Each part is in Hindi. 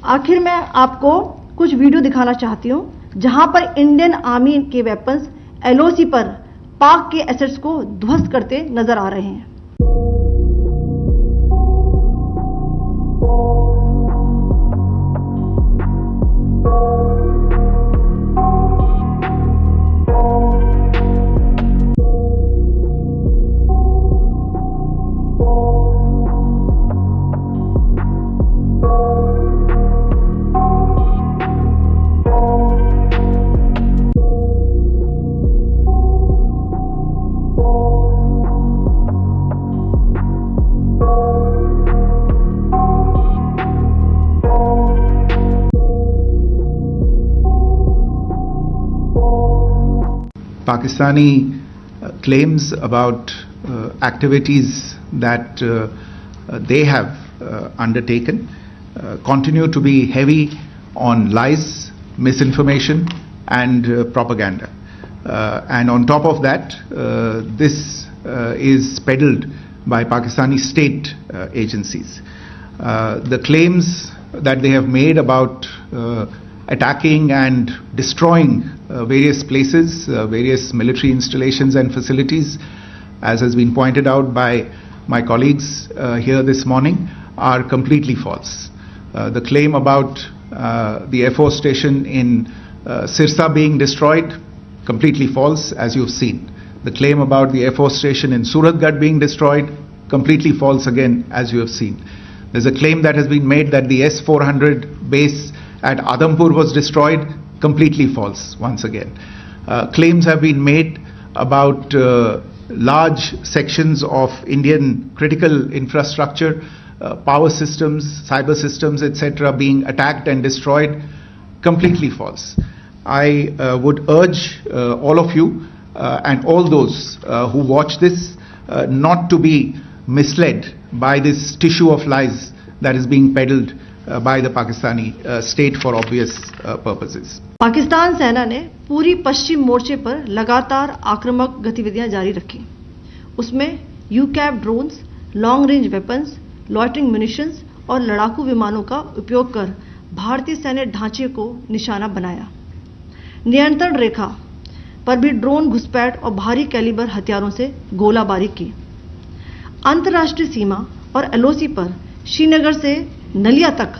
आखिर मैं आपको कुछ वीडियो दिखाना चाहती हूं जहां पर इंडियन आर्मी के वेपन्स एलओसी पर पाक के एसेट्स को ध्वस्त करते नजर आ रहे हैं। Pakistani claims about activities that they have undertaken continue to be heavy on lies, misinformation and propaganda. And on top of that, this is peddled by Pakistani state agencies. The claims that they have made about attacking and destroying various places, various military installations and facilities, as has been pointed out by my colleagues here this morning, are completely false. The claim about the Air Force station in Sirsa being destroyed, completely false, as you've seen. The claim about the Air Force station in Suratgarh being destroyed, completely false again, as you have seen. There's a claim that has been made that the S-400 base at Adampur was destroyed, completely false once again. Claims have been made about large sections of Indian critical infrastructure, power systems, cyber systems, etc. being attacked and destroyed, completely false. I would urge all of you and all those who watch this not to be misled by this tissue of lies that is being peddled by the Pakistani state for obvious purposes. Pakistan सेना ने पूरी पश्चिम मोर्चे पर लगातार आक्रामक गतिविधियां जारी रखी। उसमें UCAV drones, long range weapons, loitering munitions और लड़ाकू विमानों का उपयोग कर भारतीय सैन्य ढांचे को निशाना बनाया। नियंत्रण रेखा पर भी ड्रोन घुसपैठ और भारी कैलिबर हथियारों से गोलाबारी की। अंतर्राष्ट्रीय सीमा और एलओसी पर श्रीनगर से नलिया तक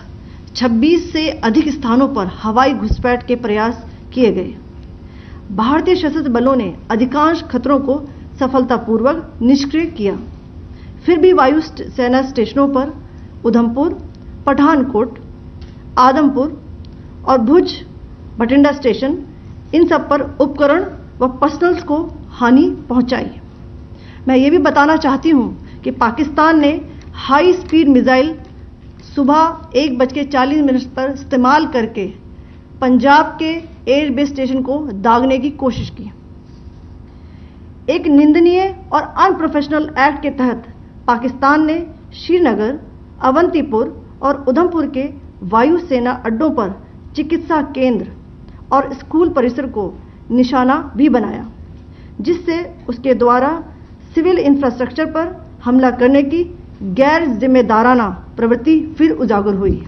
26 से अधिक स्थानों पर हवाई घुसपैठ के प्रयास किए गए। भारतीय सशस्त्र बलों ने अधिकांश खतरों को सफलतापूर्वक निष्क्रिय किया। फिर भी वायु सेना स्टेशनों पर उधमपुर, पठानकोट, आदमपुर और भुज बठिंडा स्टेशन, इन सब पर उपकरण व पर्सनल्स को हानि पहुंचाई। मैं ये भी बताना चाहती हूं कि पाकिस्तान ने हाई स्पीड मिसाइल सुबह 1:40 पर इस्तेमाल करके पंजाब के एयरबेस स्टेशन को दागने की कोशिश की। एक निंदनीय और अनप्रोफेशनल एक्ट के तहत पाकिस्तान ने श्रीनगर, अवंतीपुर और उधमपुर के वायु सेना अड्डों पर चिकित्सा केंद्र और स्कूल परिसर को निशाना भी बनाया, जिससे उसके द्वारा सिविल इंफ्रास्ट्रक्चर पर हमला करने की गैर जिम्मेदाराना प्रवृत्ति फिर उजागर हुई।